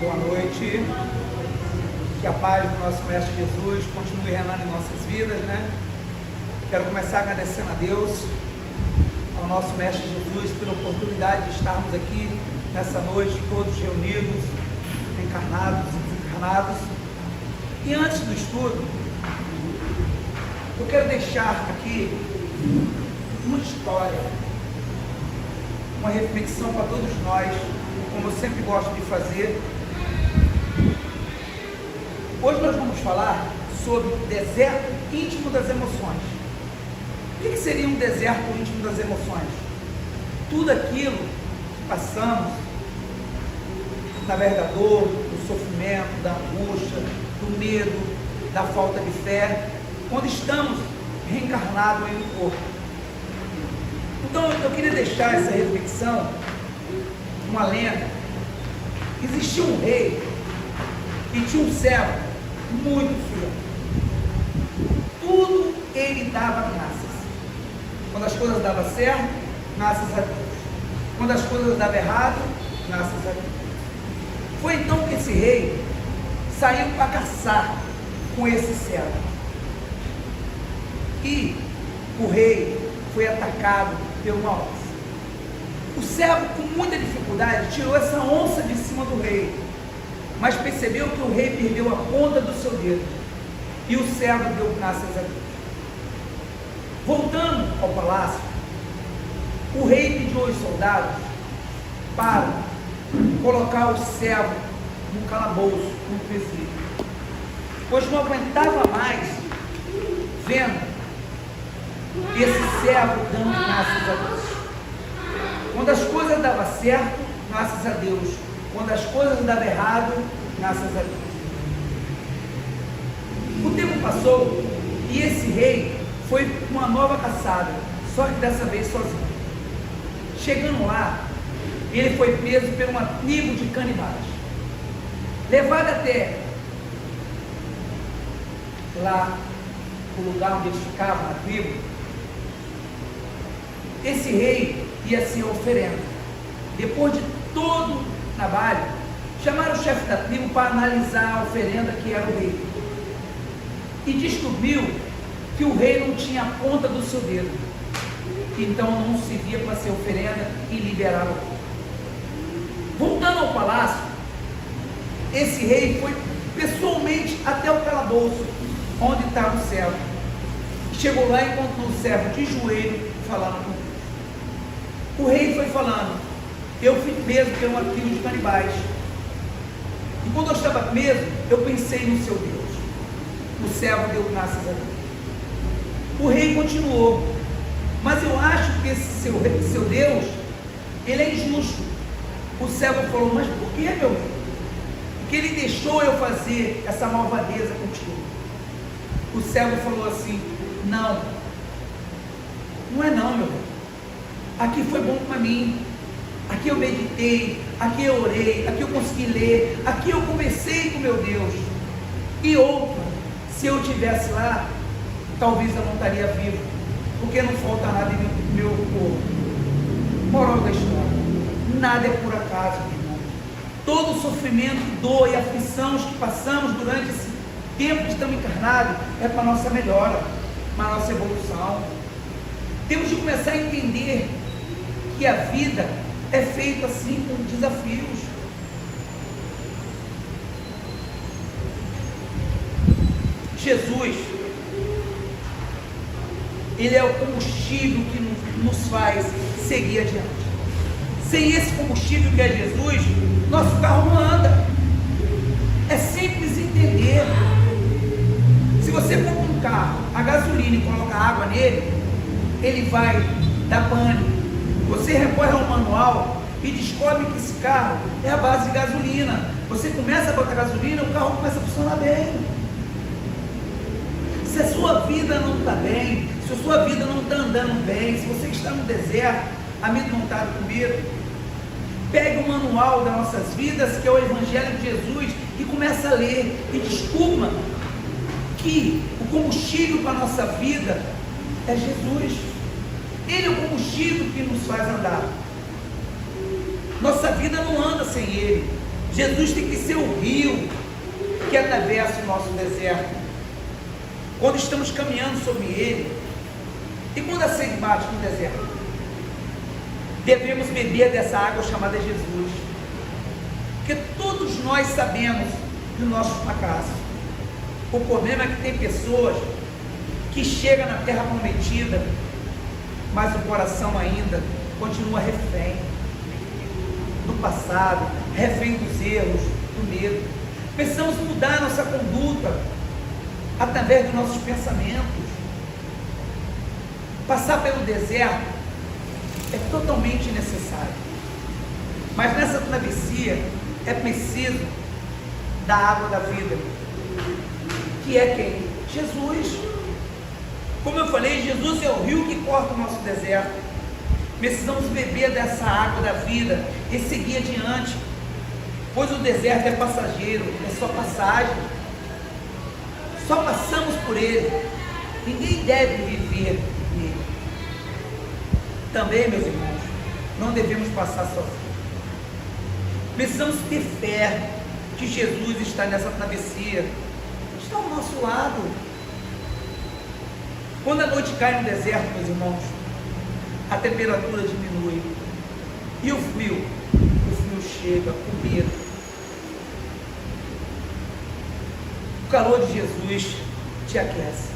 Boa noite, que a paz do nosso Mestre Jesus continue reinando em nossas vidas, né? Quero começar agradecendo a Deus, ao nosso Mestre Jesus, pela oportunidade de estarmos aqui nessa noite, todos reunidos, encarnados e desencarnados. E antes do estudo, eu quero deixar aqui uma história, uma reflexão para todos nós, como eu sempre gosto de fazer. Hoje nós vamos falar sobre o deserto íntimo das emoções. O que seria um deserto íntimo das emoções? Tudo aquilo que passamos, através da dor, do sofrimento, da angústia, do medo, da falta de fé, quando estamos reencarnados em um corpo. Então eu queria deixar essa reflexão, uma lenda. Existia um rei e tinha um servo muito fiel. Tudo ele dava graças. Quando as coisas davam certo, graças a Deus. Quando as coisas davam errado, graças a Deus. Foi então que esse rei saiu para caçar com esse servo. E o rei foi atacado por uma onça. O servo, com muita dificuldade, tirou essa onça de cima do rei, mas percebeu que o rei perdeu a ponta do seu dedo, e o servo deu graças a Deus. Voltando ao palácio, o rei pediu aos soldados para colocar o servo no calabouço, no presídio, pois não aguentava mais vendo esse servo dando graças a Deus. Quando as coisas davam certo, graças a Deus. Quando as coisas davam errado, graças a Deus. O tempo passou e esse rei foi para uma nova caçada, só que dessa vez sozinho. Chegando lá, ele foi preso por uma tribo de canibais. Levado até lá, o lugar onde eles ficavam, na tribo, esse rei ia ser oferenda. Depois de todo o trabalho, chamaram o chefe da tribo para analisar a oferenda que era o rei, e descobriu que o rei não tinha a ponta do seu dedo, então não servia para ser oferenda, e liberaram o rei. Voltando ao palácio, esse rei foi pessoalmente até o calabouço onde estava o servo. Chegou lá e encontrou o servo de joelho falando com Deus. O rei foi falando: eu fui preso por uma tribo de canibais, e quando eu estava preso, eu pensei no seu Deus. O servo deu graças a Deus. O rei continuou: mas eu acho que esse seu Deus, ele é injusto. O servo falou: mas por que, meu rei? Porque ele deixou eu fazer essa malvadeza contigo. O servo falou assim: não é não, meu rei. Aqui foi bom para mim, aqui eu meditei, aqui eu orei, aqui eu consegui ler, aqui eu conversei com meu Deus. E outra, se eu estivesse lá, talvez eu não estaria vivo, porque não falta nada em meu corpo. Moral da história: nada é por acaso, irmão. Todo sofrimento, dor e aflição que passamos durante esse tempo que estamos encarnados é para a nossa melhora, para a nossa evolução. Temos de começar a entender que a vida é feita assim, com desafios. Jesus, ele é o combustível que nos faz seguir adiante. Sem esse combustível que é Jesus, nosso carro não anda. É simples entender. Se você compra um carro a gasolina e coloca água nele, ele vai dar pane. Você recorre ao manual e descobre que esse carro é a base de gasolina. Você começa a botar gasolina, o carro começa a funcionar bem. Se a sua vida não está bem, se a sua vida não está andando bem, se você está no deserto, amedrontado com medo, pegue o manual das nossas vidas, que é o Evangelho de Jesus, e comece a ler e descubra que o combustível para a nossa vida é Jesus. Ele é o combustível que nos faz andar. Nossa vida não anda sem Ele. Jesus tem que ser o rio que atravessa o nosso deserto. Quando estamos caminhando sobre ele, e quando a sede bate no deserto, devemos beber dessa água chamada Jesus. Porque todos nós sabemos do nosso fracasso. O problema é que tem pessoas que chegam na terra prometida, mas o coração ainda continua refém do passado, refém dos erros, do medo. Precisamos mudar nossa conduta através dos nossos pensamentos. Passar pelo deserto é totalmente necessário, mas nessa travessia é preciso da água da vida, que é quem? Jesus. Como eu falei, Jesus é o rio que corta o nosso deserto. Precisamos beber dessa água da vida e seguir adiante, pois o deserto é passageiro, é só passagem, só passamos por ele, ninguém deve viver nele. Também, meus irmãos, não devemos passar sozinhos. Precisamos ter fé que Jesus está nessa travessia, está ao nosso lado. Quando a noite cai no deserto, meus irmãos, a temperatura diminui, e o frio chega, o medo. O calor de Jesus te aquece.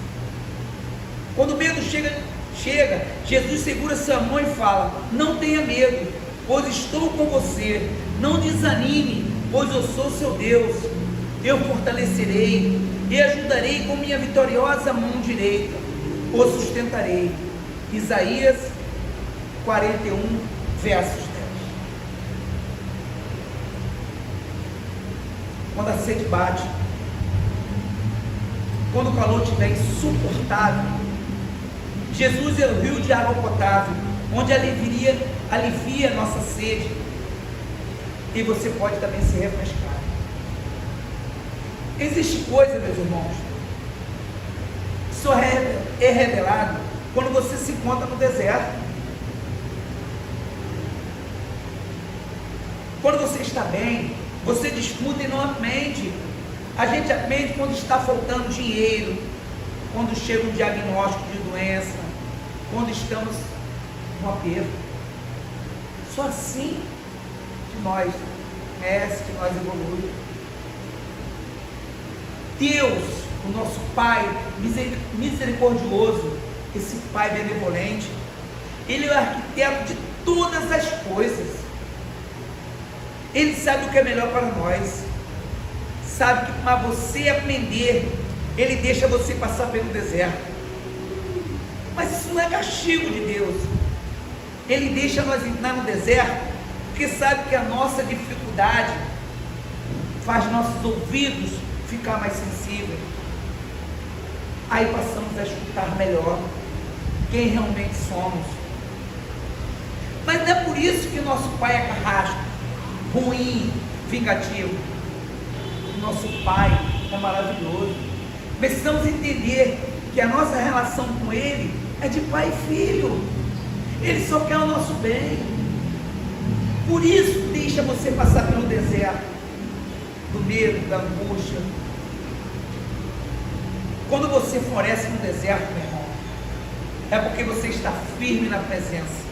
Quando o medo chega, Jesus segura sua mão e fala: não tenha medo, pois estou com você. Não desanime, pois eu sou seu Deus. Eu fortalecerei e ajudarei com minha vitoriosa mão direita. O sustentarei. Isaías 41, versos 10. Quando a sede bate, quando o calor estiver insuportável, Jesus é o rio de água potável, onde alivia a nossa sede, e você pode também se refrescar. Existe coisa, meus irmãos, que só é revelado quando você se encontra no deserto. Quando você está bem, você desfruta e não aprende. A gente aprende quando está faltando dinheiro, quando chega um diagnóstico de doença, quando estamos no aperto. Só assim que nós crescemos, que nós evoluímos. Deus, o nosso Pai misericordioso, esse Pai benevolente, Ele é o arquiteto de todas as coisas. Ele sabe o que é melhor para nós, sabe que para você aprender, Ele deixa você passar pelo deserto, mas isso não é castigo de Deus. Ele deixa nós entrar no deserto, porque sabe que a nossa dificuldade faz nossos ouvidos ficar mais sensíveis, aí passamos a escutar melhor quem realmente somos. Mas não é por isso que nosso Pai é carrasco, ruim, vingativo. O nosso Pai é maravilhoso. Precisamos entender que a nossa relação com Ele é de pai e filho. Ele só quer o nosso bem. Por isso deixa você passar pelo deserto do medo, da angústia. Quando você floresce no deserto, meu irmão, é porque você está firme na presença,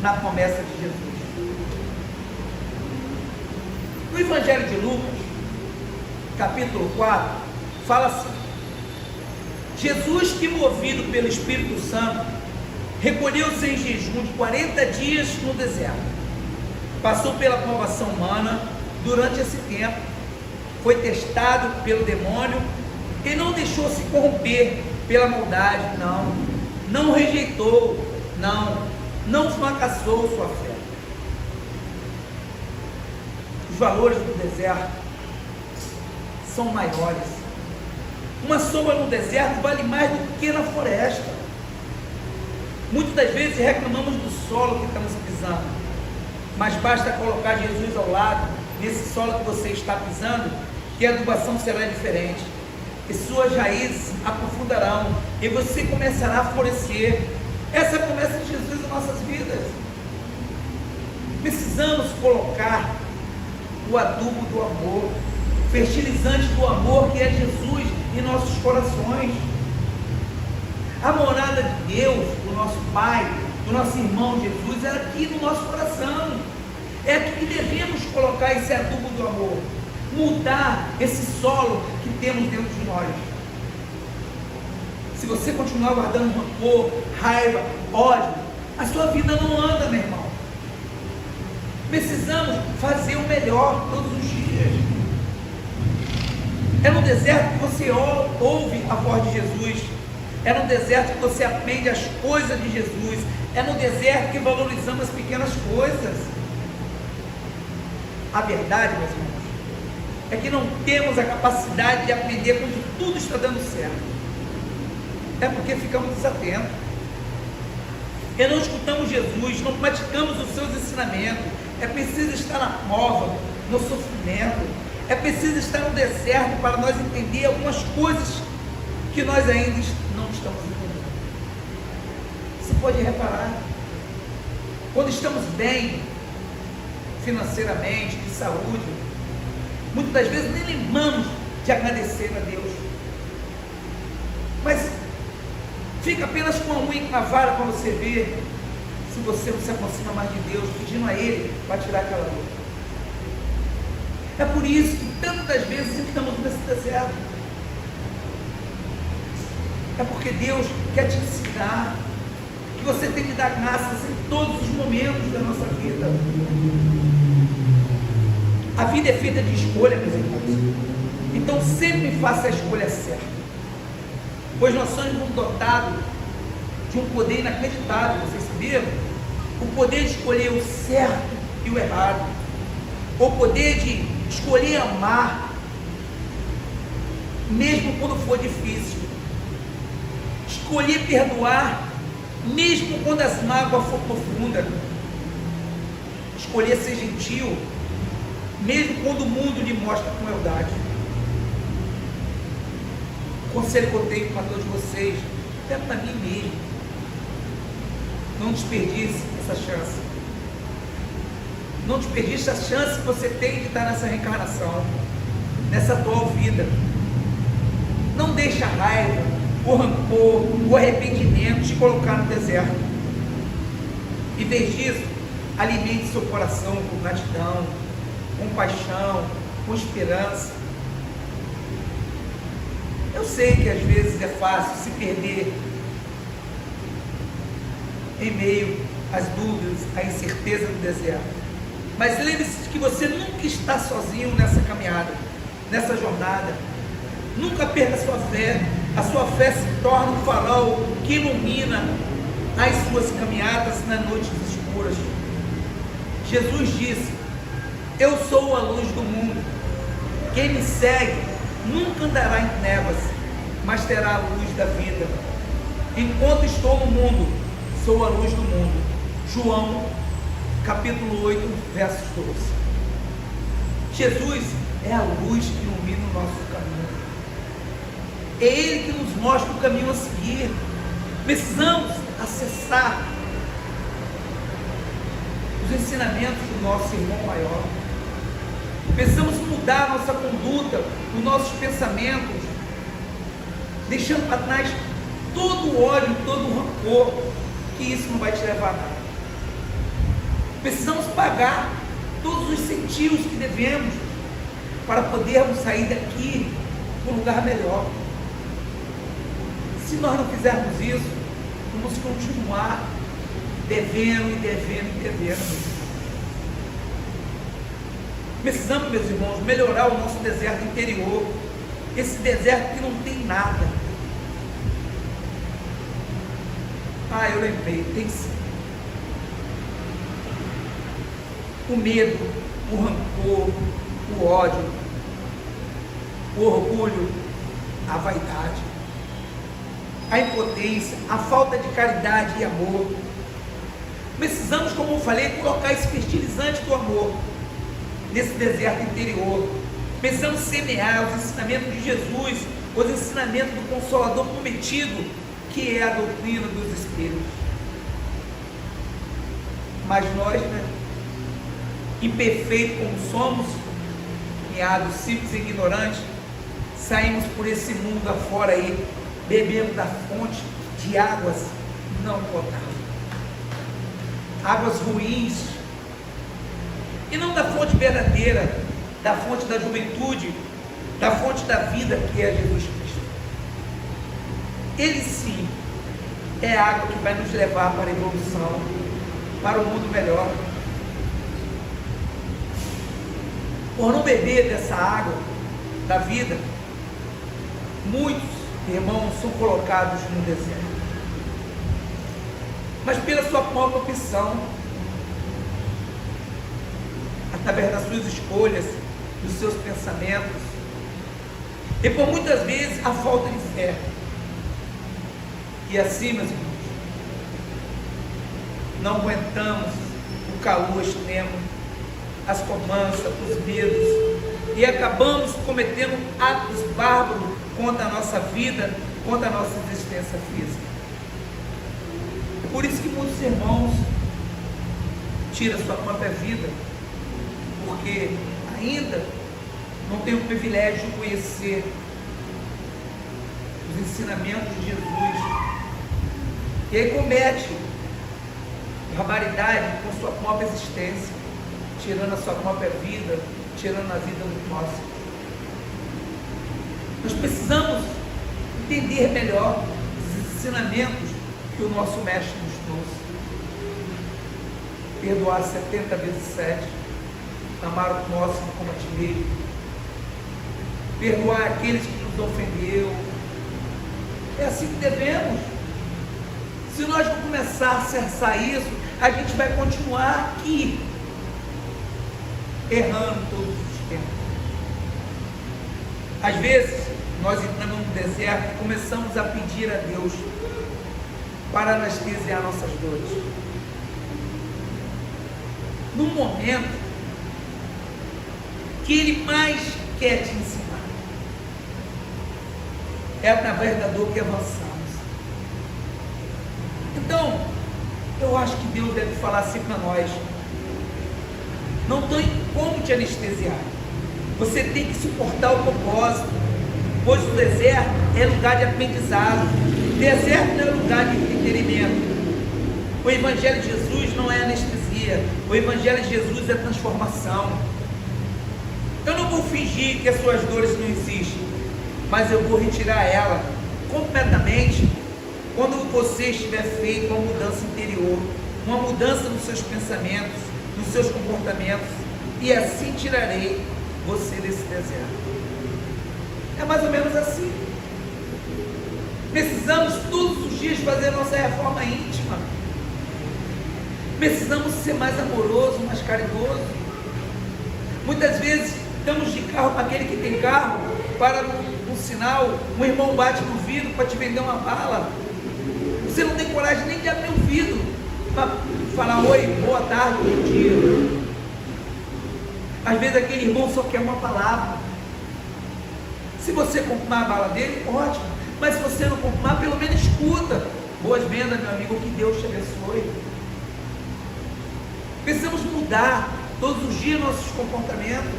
na promessa de Jesus. No Evangelho de Lucas, capítulo 4, fala assim: Jesus, que movido pelo Espírito Santo, recolheu-se em jejum de 40 dias no deserto, passou pela provação humana durante esse tempo, foi testado pelo demônio e não deixou se corromper pela maldade, não rejeitou, não fracassou sua fé. Os valores do deserto são maiores. Uma sombra no deserto vale mais do que na floresta. Muitas das vezes reclamamos do solo que estamos pisando, mas basta colocar Jesus ao lado desse solo que você está pisando, que a adubação será diferente, e suas raízes aprofundarão, e você começará a florescer. Essa é a promessa de Jesus em nossas vidas. Precisamos colocar o adubo do amor, o fertilizante do amor que é Jesus em nossos corações. A morada de Deus, do nosso Pai, do nosso irmão Jesus, é aqui no nosso coração. É aqui que devemos colocar esse adubo do amor, mudar esse solo que temos dentro de nós. Se você continuar guardando rancor, raiva, ódio, a sua vida não anda, meu irmão. Precisamos fazer o melhor todos os dias. É no deserto que você ouve a voz de Jesus. É no deserto que você aprende as coisas de Jesus. É no deserto que valorizamos as pequenas coisas. A verdade, meus irmãos, é que não temos a capacidade de aprender quando tudo está dando certo. É porque ficamos desatentos. E não escutamos Jesus, não praticamos os seus ensinamentos. É preciso estar na prova, no sofrimento. É preciso estar no deserto para nós entender algumas coisas que nós ainda não estamos entendendo. Você pode reparar, quando estamos bem financeiramente, de saúde, muitas das vezes nem lembramos de agradecer a Deus, mas fica apenas com a unha encravada para você ver se você não se aproxima mais de Deus, pedindo a Ele para tirar aquela dor. É por isso que tantas vezes estamos nesse deserto. É porque Deus quer te ensinar que você tem que dar graças em todos os momentos da nossa vida. A vida é feita de escolha, meus irmãos. Então sempre faça a escolha certa, pois nós somos dotados de um poder inacreditável. Vocês sabiam? O poder de escolher o certo e o errado, o poder de escolher amar mesmo quando for difícil, escolher perdoar mesmo quando as mágoas for profundas, escolher ser gentil mesmo quando o mundo lhe mostra crueldade. O conselho que eu tenho para todos vocês, até para mim mesmo: não desperdice essa chance. Não desperdice a chance que você tem de estar nessa reencarnação, nessa atual vida. Não deixe a raiva, o rancor, o arrependimento te colocar no deserto. Em vez disso, alimente seu coração com gratidão, com paixão, com esperança. Eu sei que às vezes é fácil se perder em meio às dúvidas, à incerteza do deserto. Mas lembre-se de que você nunca está sozinho nessa caminhada, nessa jornada. Nunca perca a sua fé. A sua fé se torna um farol que ilumina as suas caminhadas nas noites escuras. Jesus disse: eu sou a luz do mundo. Quem me segue nunca andará em trevas, mas terá a luz da vida. Enquanto estou no mundo, sou a luz do mundo. João, capítulo 8, versos 12. Jesus é a luz que ilumina o nosso caminho. É Ele que nos mostra o caminho a seguir. Precisamos acessar os ensinamentos do nosso irmão maior. Precisamos mudar a nossa conduta, os nossos pensamentos, deixando para trás todo o ódio, todo o rancor, que isso não vai te levar a nada. Precisamos pagar todos os centavos que devemos para podermos sair daqui para um lugar melhor. Se nós não fizermos isso, vamos continuar devendo e devendo e devendo. Precisamos, meus irmãos, melhorar o nosso deserto interior, esse deserto que não tem nada. Eu lembrei, tem sim. O medo, o rancor, o ódio, o orgulho, a vaidade, a impotência, a falta de caridade e amor. Precisamos, como eu falei, colocar esse fertilizante do amor nesse deserto interior. Precisamos semear os ensinamentos de Jesus, os ensinamentos do Consolador prometido, que é a doutrina dos Espíritos. Mas nós, imperfeitos como somos, miados, simples e ignorantes, saímos por esse mundo afora aí, bebendo da fonte de águas não potáveis, águas ruins, e não da fonte verdadeira, da fonte da juventude, da fonte da vida, que é Jesus Cristo. Ele sim é a água que vai nos levar para a evolução, para um mundo melhor. Por não beber dessa água da vida, muitos irmãos são colocados no deserto, mas pela sua própria opção, através das suas escolhas, dos seus pensamentos, e por muitas vezes a falta de fé. E assim, meus irmãos, não aguentamos o calor extremo, as cobranças, os medos, e acabamos cometendo atos bárbaros contra a nossa vida, contra a nossa existência física. É por isso que muitos irmãos tiram sua própria vida, porque ainda não tem o privilégio de conhecer os ensinamentos de Jesus, e aí comete barbaridade com sua própria existência, tirando a sua própria vida, tirando a vida do próximo. Nós precisamos entender melhor os ensinamentos que o nosso mestre nos trouxe. Perdoar 70 vezes 7, amar o próximo como a ti mesmo, perdoar aqueles que nos ofendeu. É assim que devemos. Se nós não começarmos a acessar isso, a gente vai continuar aqui, errando todos os tempos. Às vezes, nós entramos no deserto e começamos a pedir a Deus para anestesiar nossas dores. No momento que Ele mais quer te ensinar, é através da dor que avançamos. Então, eu acho que Deus deve falar assim para nós: não tem como te anestesiar, você tem que suportar o propósito, pois o deserto é lugar de aprendizado, o deserto não é lugar de entretenimento. O Evangelho de Jesus não é anestesia, o Evangelho de Jesus é transformação. Eu não vou fingir que as suas dores não existem, mas eu vou retirar ela completamente quando você estiver feito uma mudança interior, uma mudança nos seus pensamentos, nos seus comportamentos, e assim tirarei você desse deserto. É mais ou menos assim. Precisamos todos os dias fazer nossa reforma íntima. Precisamos ser mais amoroso, mais caridoso. Muitas vezes estamos de carro para aquele que tem carro, para um sinal, um irmão bate no vidro para te vender uma bala. Você não tem coragem nem de abrir o vidro para falar oi, boa tarde, bom dia. Às vezes aquele irmão só quer uma palavra. Se você comprar a bala dele, ótimo. Mas se você não comprar, pelo menos escuta. Boas vendas, meu amigo, que Deus te abençoe. Precisamos mudar todos os dias nossos comportamentos.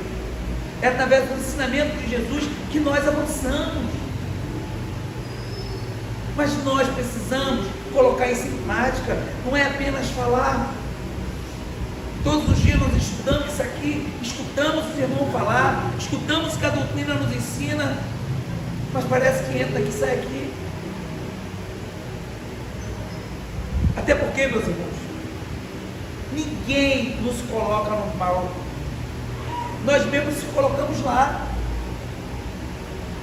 É através do ensinamento de Jesus que nós avançamos. Mas nós precisamos colocar isso em prática, não é apenas falar. Todos os dias nós estudamos isso aqui, escutamos o irmão falar, escutamos o que a doutrina nos ensina, mas parece que entra aqui e sai aqui. Até porque, meus irmãos, ninguém nos coloca no mal, nós mesmos se colocamos lá.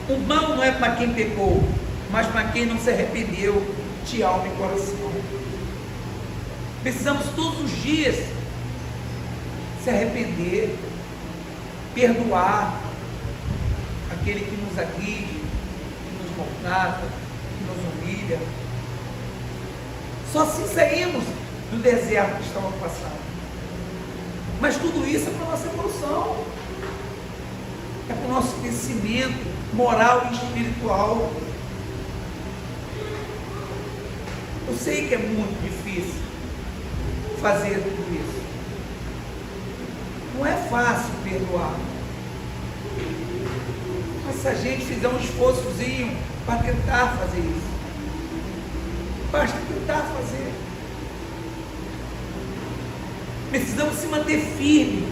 O mal não é para quem pecou, mas para quem não se arrependeu de alma e coração. Precisamos todos os dias se arrepender, perdoar aquele que nos agride, que nos maltrata, que nos humilha. Só assim saímos do deserto que estamos passando. Mas tudo isso é para a nossa evolução, é para o nosso crescimento moral e espiritual. Eu sei que é muito difícil fazer tudo isso. Não é fácil perdoar. se a gente fizer um esforçozinho para tentar fazer isso. Basta tentar fazer. Precisamos se manter firme,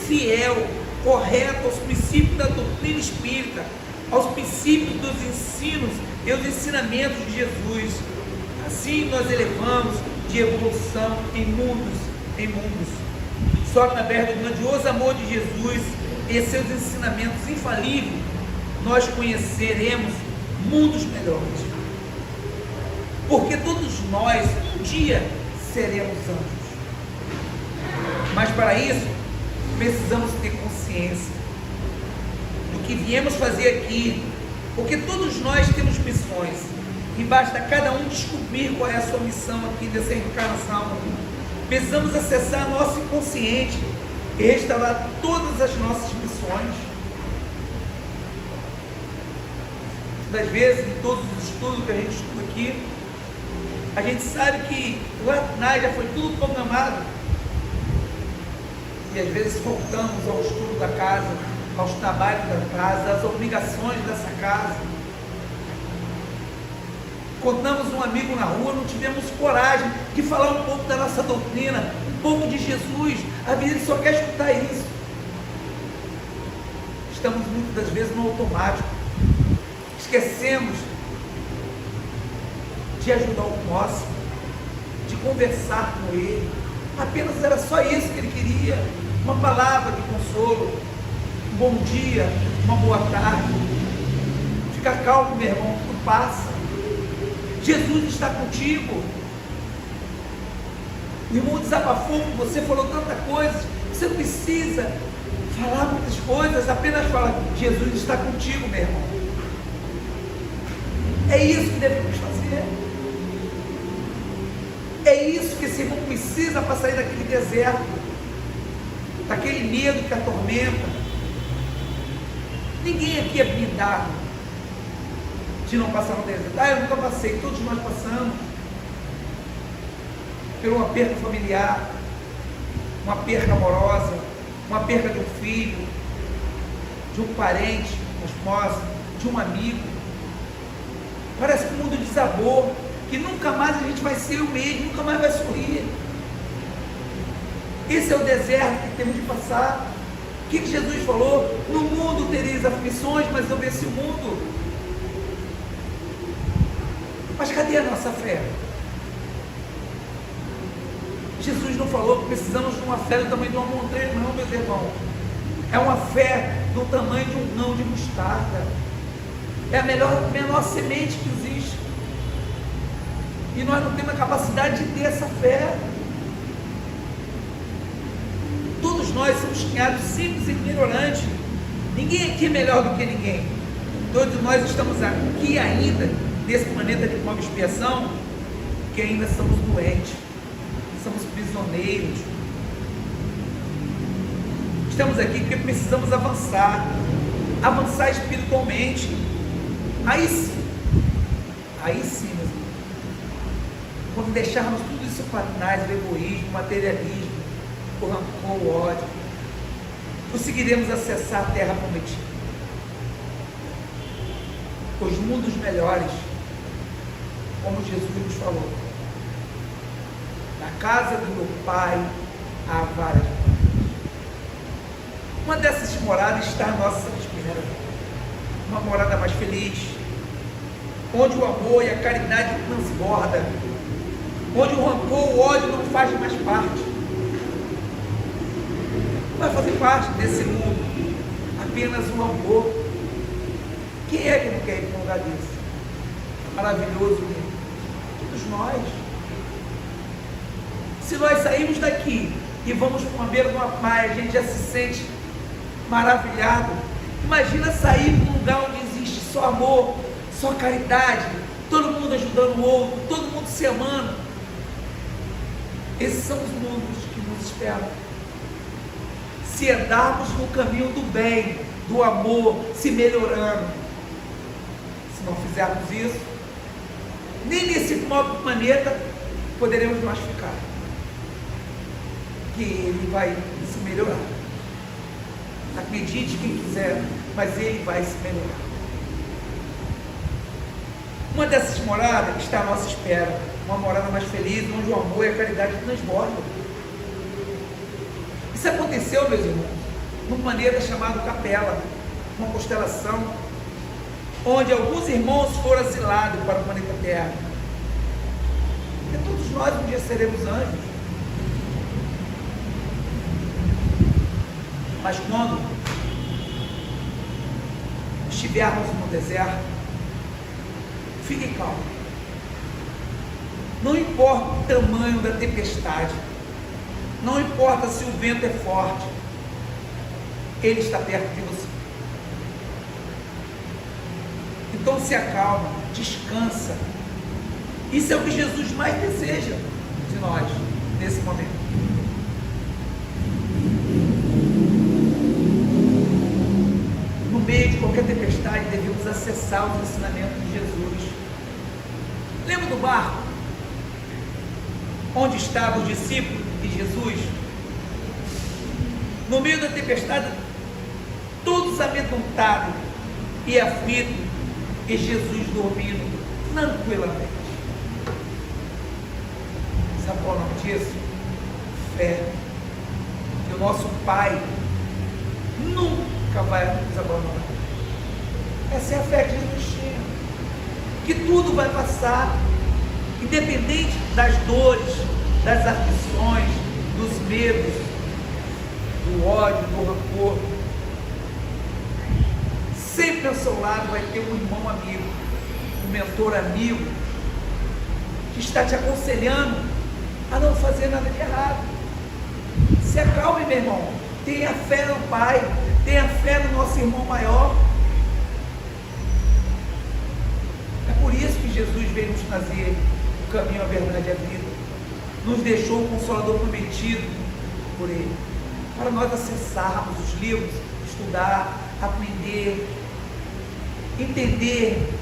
fiel, correto aos princípios da doutrina espírita, aos princípios dos ensinos e os ensinamentos de Jesus. Assim nós elevamos de evolução em mundos, em mundos. Só através do grandioso amor de Jesus e seus ensinamentos infalíveis, nós conheceremos mundos melhores. Porque todos nós, um dia, seremos anjos. Mas para isso, precisamos ter consciência do que viemos fazer aqui, porque todos nós temos missões, e basta cada um descobrir qual é a sua missão aqui nessa encarnação. Precisamos acessar nosso inconsciente e restaurar todas as nossas missões. Das vezes, em todos os estudos que a gente estuda aqui, a gente sabe que lá atrás já foi tudo programado. E às vezes voltamos ao estudo da casa, aos trabalhos da casa, às obrigações dessa casa. Encontramos um amigo na rua, não tivemos coragem de falar um pouco da nossa doutrina, um pouco de Jesus. Às vezes ele só quer escutar isso. Estamos muitas das vezes no automático. Esquecemos de ajudar o próximo, de conversar com ele. Apenas era só isso que ele queria. Uma palavra de consolo, um bom dia, uma boa tarde. Fica calmo, meu irmão, tudo passa. Jesus está contigo. O irmão desabafou com você, falou tanta coisa. Você não precisa falar muitas coisas, apenas fala: Jesus está contigo, meu irmão. É isso que devemos fazer. É isso que esse irmão precisa para sair daquele deserto, daquele medo que atormenta. Ninguém aqui é blindado de não passar no deserto. Eu nunca passei, todos nós passamos por uma perda familiar, uma perda amorosa, uma perda de um filho, de um parente, uma esposa, de um amigo. Parece que o mundo desabou, que nunca mais a gente vai ser o mesmo, nunca mais vai sorrir. Esse é o deserto que temos de passar. O que Jesus falou? No mundo tereis aflições, mas eu venci o mundo. Mas cadê a nossa fé? Jesus não falou que precisamos de uma fé do tamanho de uma montanha, não, meus irmãos. É uma fé do tamanho de um grão de mostarda. É a menor semente que existe. E nós não temos a capacidade de ter essa fé. Todos nós somos criados simples e ignorantes. Ninguém aqui é melhor do que ninguém. Todos nós estamos aqui ainda, nesse planeta de prova e expiação, que ainda somos doentes, somos prisioneiros. Estamos aqui porque precisamos avançar espiritualmente. Aí sim, meus irmãos, quando deixarmos tudo isso para trás, o egoísmo, o materialismo, o rancor, o ódio, conseguiremos acessar a terra prometida, os mundos melhores, como Jesus nos falou. Na casa do meu Pai há várias moradas. Uma dessas moradas está à nossa espera, uma morada mais feliz, onde o amor e a caridade transborda, onde o rancor, o ódio não faz mais parte. Vai fazer parte desse mundo apenas o amor. Quem é que não quer ir para um lugar desse? Maravilhoso mesmo. Todos nós. Se nós sairmos daqui e vamos para uma beira de uma praia, a gente já se sente maravilhado. Imagina sair para um lugar onde existe só amor, só caridade, todo mundo ajudando o outro, todo mundo se amando. Esses são os mundos que nos esperam. Se andarmos no caminho do bem, do amor, se melhorando. Se não fizermos isso, nem nesse próprio planeta poderemos nós ficar. Que ele vai se melhorar. Acredite quem quiser, mas ele vai se melhorar. Uma dessas moradas está à nossa espera, uma morada mais feliz, onde o amor e a caridade transbordam. Isso aconteceu, meus irmãos, num planeta chamado Capela, uma constelação, onde alguns irmãos foram asilados para o planeta Terra. E todos nós um dia seremos anjos. Mas quando estivermos no deserto, fique calmo. Não importa o tamanho da tempestade, não importa se o vento é forte, Ele está perto de você. Então se acalma, descansa. Isso é o que Jesus mais deseja de nós nesse momento. No meio de qualquer tempestade, devemos acessar os ensinamentos de Jesus. Lembra do barco? Onde estavam os discípulos de Jesus? No meio da tempestade, todos amedrontados e aflitos, e Jesus dormindo tranquilamente. Sabe qual é o nome disso? Fé. Que o nosso Pai nunca vai nos abandonar. Essa é a fé que Jesus tinha. Que tudo vai passar, independente das dores, das aflições, dos medos, do ódio, do rancor. Sempre ao seu lado vai ter um irmão amigo, um mentor amigo, que está te aconselhando a não fazer nada de errado. Se acalme, meu irmão. Tenha fé no Pai, tenha fé no nosso irmão maior. É por isso que Jesus veio nos trazer o caminho, a verdade e a vida. Nos deixou o Consolador prometido por Ele, para nós acessarmos os livros, estudar, aprender, entender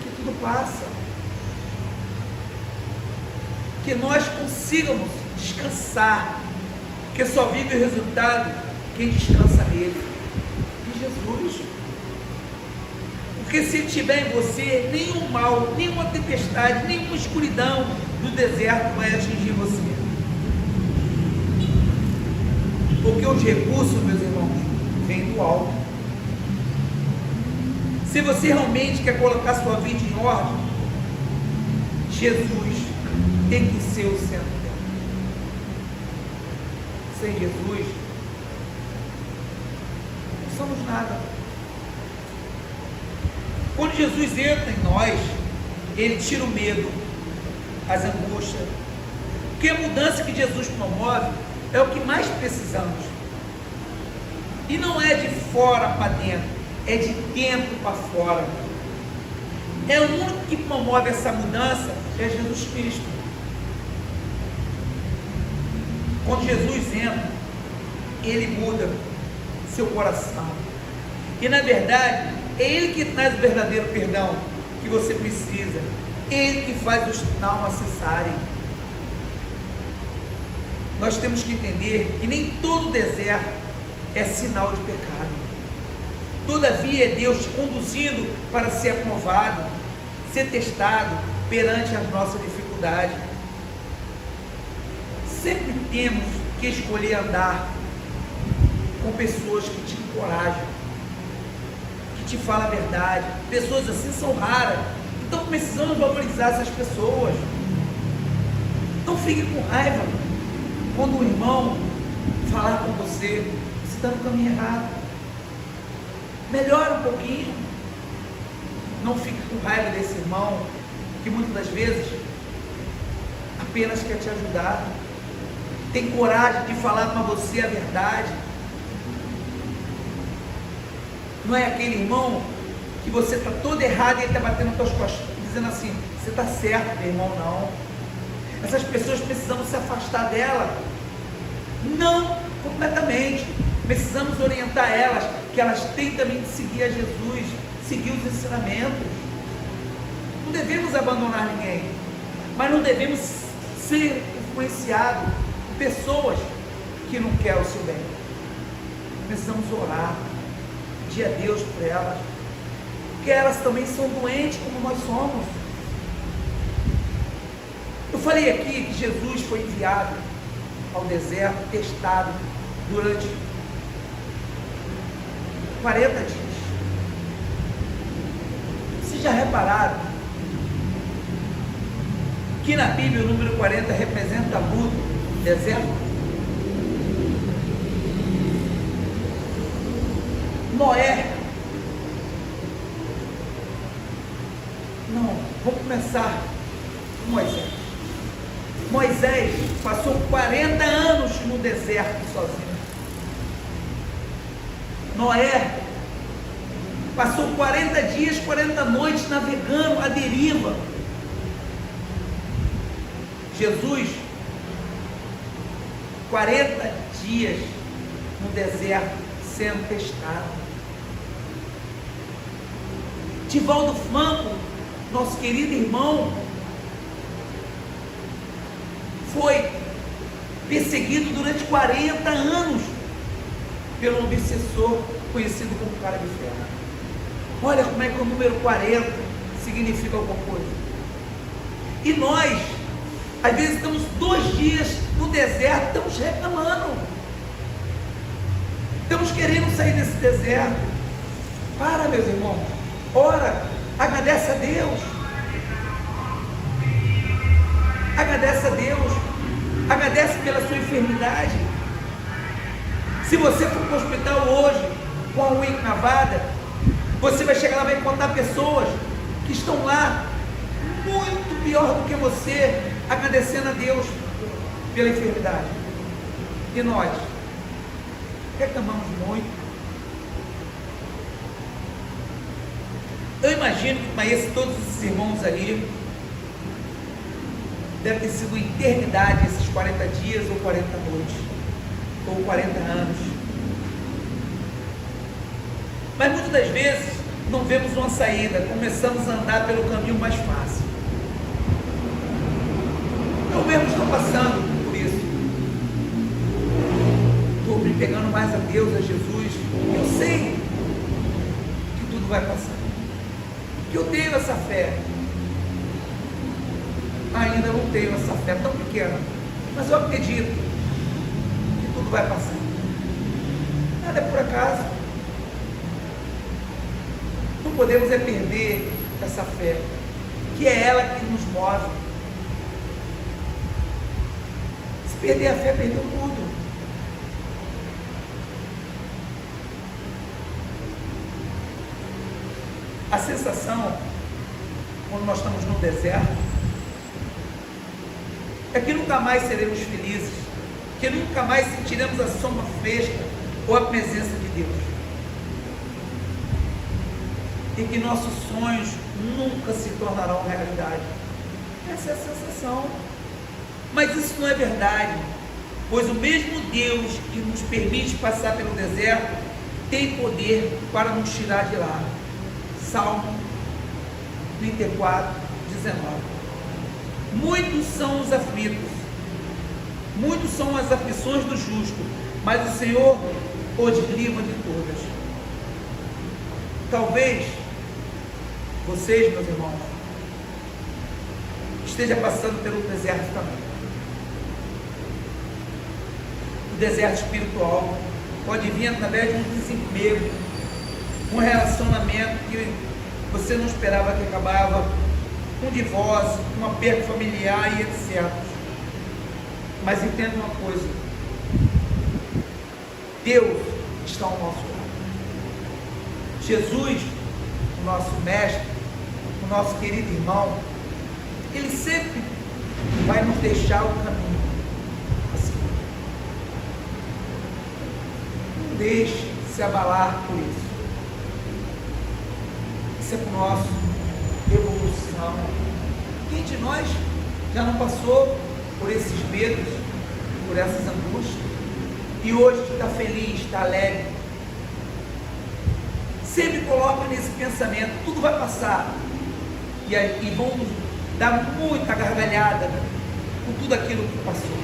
que tudo passa, que nós consigamos descansar, porque só vive o resultado quem descansa nele, em Jesus. Porque se Ele estiver em você, nenhum mal, nenhuma tempestade, nenhuma escuridão do deserto vai atingir você. Porque os recursos, meus irmãos, vêm do alto. Se você realmente quer colocar sua vida em ordem, Jesus tem que ser o centro dela. Sem Jesus, não somos nada. Quando Jesus entra em nós, Ele tira o medo, as angústias. Porque a mudança que Jesus promove é o que mais precisamos. E não é de fora para dentro, é de dentro para fora. É o único que promove essa mudança, é Jesus Cristo. Quando Jesus entra, Ele muda seu coração. E na verdade, é Ele que traz o verdadeiro perdão que você precisa. Ele que faz os traumas cessarem. Nós temos que entender que nem todo deserto é sinal de pecado. Todavia é Deus te conduzindo para ser aprovado, ser testado perante as nossas dificuldades. Sempre temos que escolher andar com pessoas que te encorajam, que te falam a verdade. Pessoas assim são raras, então precisamos valorizar essas pessoas. Não fique com raiva quando o irmão falar com você está no caminho errado. Melhora um pouquinho. Não fique com raiva desse irmão, que muitas das vezes apenas quer te ajudar. Tem coragem de falar para você a verdade. Não é aquele irmão que você está todo errado e ele está batendo nas suas costas, dizendo assim, você está certo, meu irmão, não. Essas pessoas precisamos se afastar dela. Não completamente. Precisamos orientar elas, que elas têm também de seguir a Jesus, seguir os ensinamentos. Não devemos abandonar ninguém, mas não devemos ser influenciados por pessoas que não querem o seu bem. Precisamos orar, pedir a Deus por elas, porque elas também são doentes como nós somos. Eu falei aqui que Jesus foi enviado ao deserto, testado durante 40 dias. Vocês já repararam que na Bíblia o número 40 representa a luta, o deserto? Noé, não, vamos começar com Moisés. Moisés passou 40 anos no deserto sozinho. Noé passou 40 dias, 40 noites navegando à deriva. Jesus, 40 dias no deserto sendo testado. Divaldo Franco, nosso querido irmão, foi perseguido durante 40 anos pelo obsessor conhecido como cara de ferro. Olha como é que o número 40 significa alguma coisa. E nós, às vezes, estamos 2 dias no deserto, estamos reclamando, estamos querendo sair desse deserto. Para, meus irmãos, ora, agradece a Deus, agradece a Deus, agradece pela sua enfermidade. Se você for para o hospital hoje com a unha encravada, você vai chegar lá e vai encontrar pessoas que estão lá muito pior do que você, agradecendo a Deus pela enfermidade. E nós reclamamos muito. Eu imagino que para todos esses irmãos ali deve ter sido eternidade esses 40 dias ou 40 noites ou 40 anos. Mas muitas das vezes não vemos uma saída, começamos a andar pelo caminho mais fácil. Eu mesmo estou passando por isso. Estou me pegando mais a Deus, a Jesus. Eu sei que tudo vai passar. Que eu tenho essa fé. Ainda não tenho essa fé tão pequena, mas eu acredito que tudo vai passar. Nada é por acaso. Não podemos perder essa fé, que é ela que nos move. Se perder a fé, perdeu tudo. A sensação, quando nós estamos no deserto, é que nunca mais seremos felizes, que nunca mais sentiremos a sombra fresca ou a presença de Deus, e que nossos sonhos nunca se tornarão realidade. Essa é a sensação. Mas isso não é verdade, pois o mesmo Deus que nos permite passar pelo deserto tem poder para nos tirar de lá. Salmo 34, 19. Muitos são os aflitos, muitos são as aflições do justo, mas o Senhor os livra de todas. Talvez vocês, meus irmãos, estejam passando pelo deserto também. O deserto espiritual pode vir através de um desemprego, um relacionamento que você não esperava que acabava, um divórcio, uma perda familiar e etc. Mas entenda uma coisa: Deus está ao nosso lado. Jesus, o nosso mestre, o nosso querido irmão, ele sempre vai nos deixar o caminho assim. Não deixe se abalar por isso. Isso é para o nosso evolução. Quem de nós já não passou por esses medos, por essas angústias, e hoje está feliz, está alegre? Sempre coloca nesse pensamento: tudo vai passar, e vão dar muita gargalhada com tudo aquilo que passou.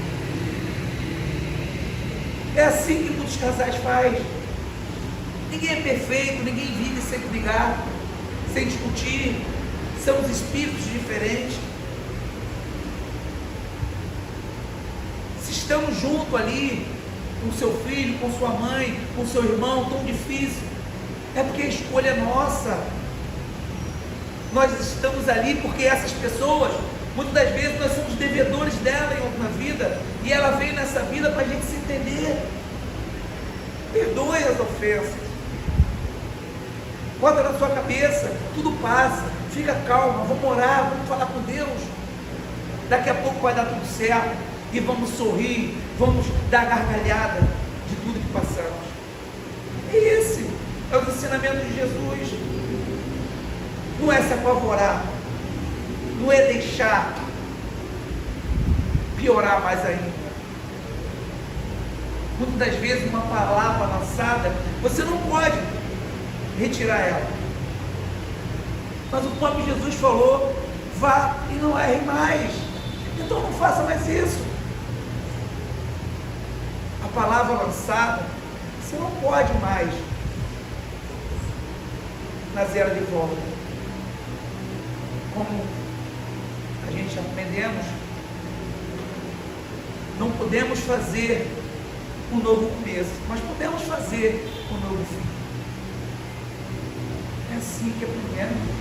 É assim que muitos casais fazem. Ninguém é perfeito, ninguém vive sem brigar, sem discutir, são os espíritos diferentes. Se estamos juntos ali, com seu filho, com sua mãe, com seu irmão, tão difícil, é porque a escolha é nossa. Nós estamos ali porque essas pessoas, muitas das vezes nós somos devedores dela em alguma vida, e ela veio nessa vida para a gente se entender. Perdoe as ofensas. Bota na sua cabeça, tudo passa, fica calma, vamos orar, vamos falar com Deus. Daqui a pouco vai dar tudo certo, e vamos sorrir, vamos dar gargalhada de tudo que passamos. E esse é o ensinamento de Jesus. Não é se apavorar, não é deixar piorar mais ainda. Muitas das vezes uma palavra lançada, você não pode retirar ela. Mas o próprio Jesus falou: vá e não erre mais. Então não faça mais isso. A palavra lançada, você não pode mais trazer ela de volta. Como a gente aprendemos, não podemos fazer um novo começo, mas podemos fazer um novo fim. É assim que aprendemos.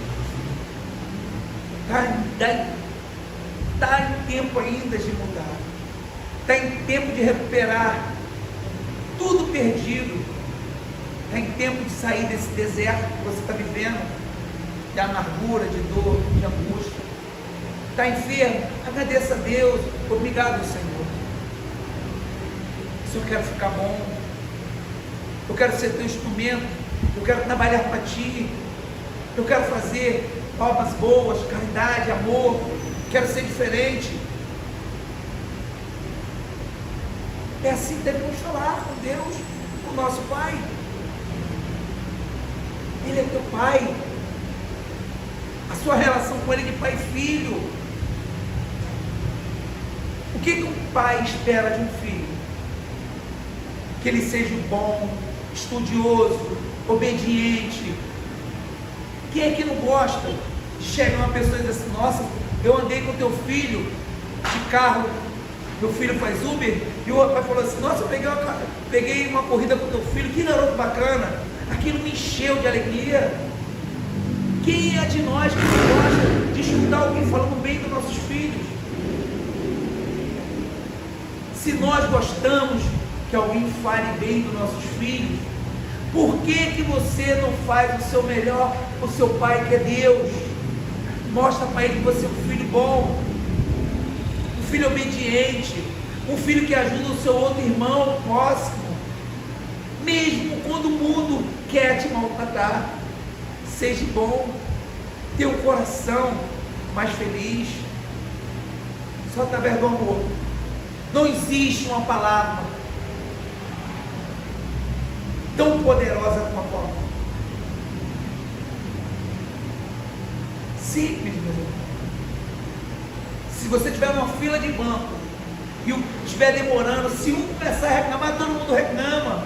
Está em tempo ainda de mudar, está em tempo de recuperar tudo perdido, está em tempo de sair desse deserto que você está vivendo, de amargura, de dor, de angústia. Está enfermo? Agradeça a Deus. Obrigado, Senhor. Se eu quero ficar bom, eu quero ser teu instrumento, eu quero trabalhar para ti, eu quero fazer obras boas, caridade, amor, quero ser diferente. É assim que devemos falar com Deus, com o nosso Pai. Ele é teu Pai. A sua relação com Ele é de pai e filho. O que um pai espera de um filho? Que ele seja bom, estudioso, obediente. Quem é que não gosta de chegar uma pessoa e dizer assim: nossa, eu andei com teu filho de carro, meu filho faz Uber, e o pai falou assim: nossa, eu peguei uma corrida com teu filho, que garoto bacana. Aquilo me encheu de alegria. Quem é de nós que gosta de escutar alguém falando bem dos nossos filhos? Se nós gostamos que alguém fale bem dos nossos filhos, por que você não faz o seu melhor para o seu pai, que é Deus? Mostra para ele que você é um filho bom, um filho obediente, um filho que ajuda o seu outro irmão próximo, mesmo quando o mundo quer te maltratar. Seja bom, tenha um coração mais feliz, só através do amor. Não existe uma palavra tão poderosa como a tua mão. Simples, meu irmão. Se você tiver numa fila de banco e estiver demorando, se um começar a reclamar, todo mundo reclama.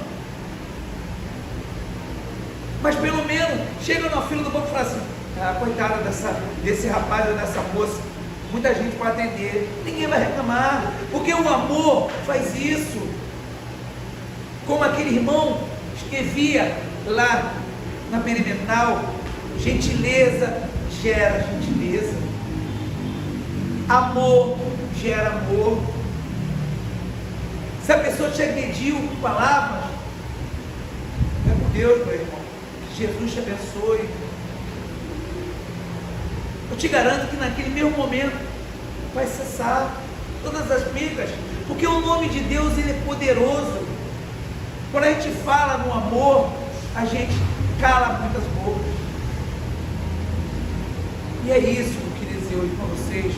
Mas pelo menos chega na fila do banco e fala assim: ah, coitada desse rapaz ou dessa moça, muita gente para atender, ninguém vai reclamar, porque o amor faz isso. Como aquele irmão escrevia lá na Perimetral: gentileza gera gentileza, amor gera amor. Se a pessoa te agrediu com palavras, é com Deus, meu irmão. Jesus te abençoe. Eu te garanto que naquele mesmo momento vai cessar todas as brigas, porque o nome de Deus, ele é poderoso. Quando a gente fala no amor, a gente cala muitas bocas. E é isso que eu queria dizer hoje para vocês.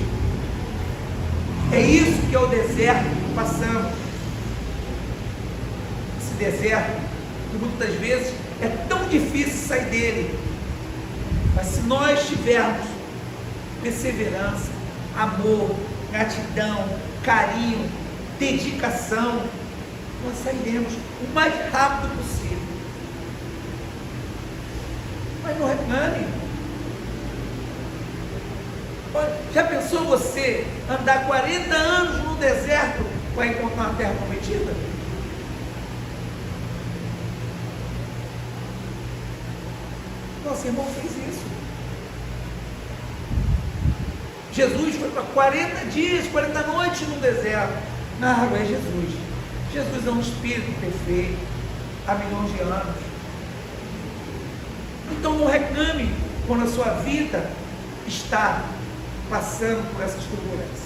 É isso que é o deserto que passamos. Esse deserto que muitas das vezes é tão difícil sair dele, mas se nós tivermos perseverança, amor, gratidão, carinho, dedicação, nós sairemos o mais rápido possível. Mas não reclame, Já pensou você andar 40 anos no deserto para encontrar uma terra prometida? Nosso irmão fez isso. Jesus foi para 40 dias, 40 noites no deserto. Na água é Jesus. Jesus é um espírito perfeito, há milhões de anos. Então não reclame quando a sua vida está passando por essas turbulências.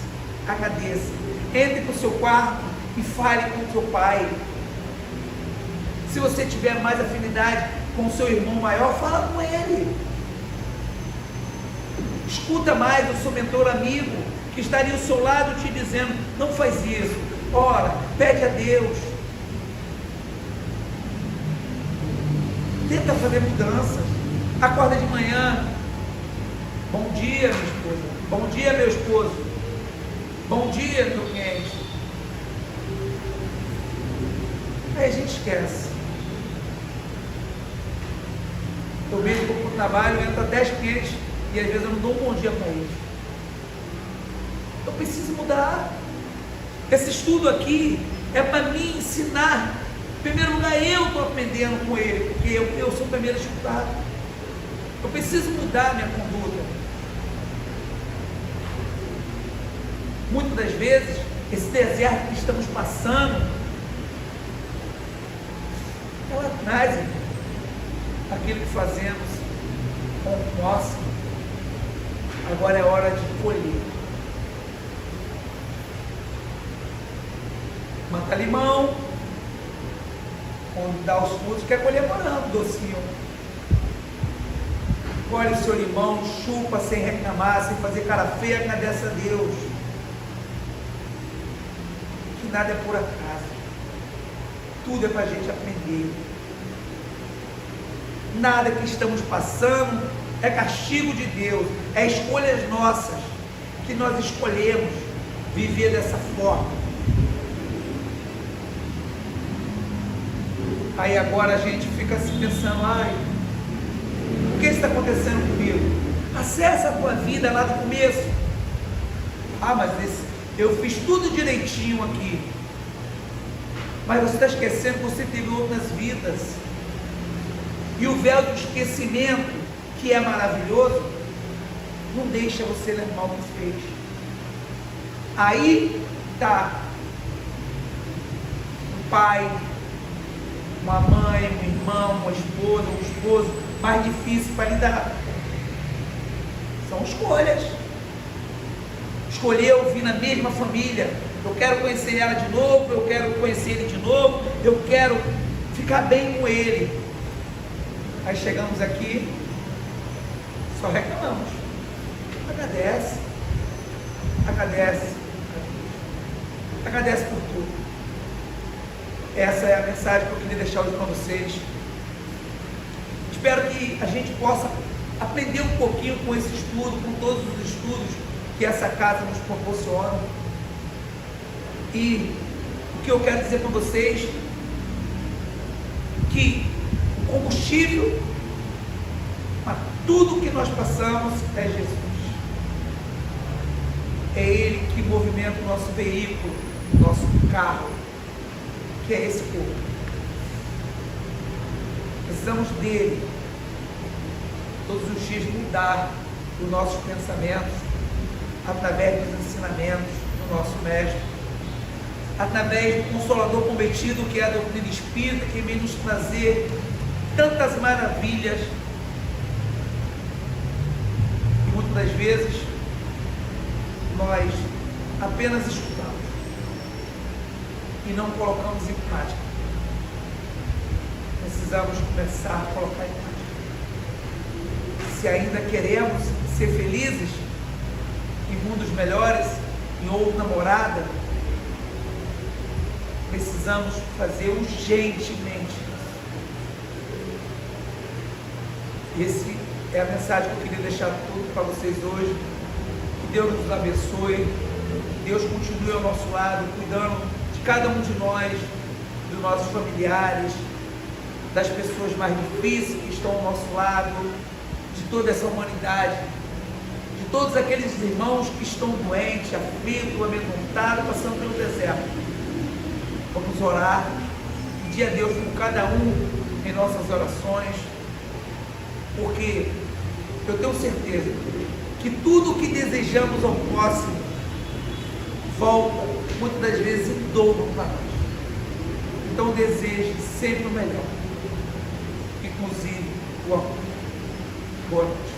Agradeça. Entre para o seu quarto e fale com o seu pai. Se você tiver mais afinidade com o seu irmão maior, fala com ele. Escuta mais o seu mentor amigo, que estaria ao seu lado te dizendo: não faz isso, ora, pede a Deus. Tenta fazer mudanças. Acorda de manhã. Bom dia, minha esposa. Bom dia, meu esposo. Bom dia, meu cliente. Aí a gente esquece. Eu mesmo vou para o trabalho, entra 10 clientes e às vezes eu não dou um bom dia para eles. Eu preciso mudar. Esse estudo aqui é para me ensinar. Em primeiro lugar, eu estou aprendendo com ele, porque eu sou o primeiro a escutar. Eu preciso mudar minha conduta. Muitas das vezes, esse deserto que estamos passando, ela traz aquilo que fazemos com o nosso. Agora é hora de colher. Mata limão, onde dá os frutos, quer colher morango, docinho. Colhe o seu limão, chupa sem reclamar, sem fazer cara feia, agradece a Deus. Que nada é por acaso. Tudo é para a gente aprender. Nada que estamos passando é castigo de Deus, é escolhas nossas, que nós escolhemos viver dessa forma. Aí agora a gente fica assim pensando: ai, o que está acontecendo comigo? Acessa a tua vida lá do começo. Ah, mas eu fiz tudo direitinho aqui. Mas você está esquecendo que você teve outras vidas. E o véu do esquecimento, que é maravilhoso, não deixa você lembrar o que fez. Aí está um pai, uma mãe, um irmão, uma esposa, um esposo mais difícil para lidar. São escolhas. Escolheu vir na mesma família. Eu quero conhecer ela de novo, eu quero conhecer ele de novo, eu quero ficar bem com ele. Aí chegamos aqui, só reclamamos. Agradece. Agradece. Agradece por tudo. Essa é a mensagem que eu queria deixar hoje para vocês. Espero que a gente possa aprender um pouquinho com esse estudo, com todos os estudos que essa casa nos proporciona. E o que eu quero dizer para vocês, que o combustível para tudo que nós passamos é Jesus. É Ele que movimenta o nosso veículo, o nosso carro, que é esse corpo. Precisamos dele todos os dias mudar os nossos pensamentos através dos ensinamentos do nosso mestre, através do Consolador prometido, que é a doutrina espírita, que vem nos trazer tantas maravilhas. E muitas das vezes nós apenas escutamos e não colocamos em prática. Precisamos começar a colocar em prática. Se ainda queremos ser felizes em mundos melhores, em outra morada, precisamos fazer urgentemente. Essa é a mensagem que eu queria deixar tudo para vocês hoje. Que Deus nos abençoe, que Deus continue ao nosso lado, cuidando de cada um de nós, dos nossos familiares, das pessoas mais difíceis que estão ao nosso lado, de toda essa humanidade, de todos aqueles irmãos que estão doentes, aflitos, amedrontados, passando pelo deserto. Vamos orar, pedir a Deus por cada um em nossas orações, porque eu tenho certeza que tudo o que desejamos ao próximo volta muitas das vezes em dobro para nós. Então deseje sempre o melhor, inclusive o amor. Boa noite.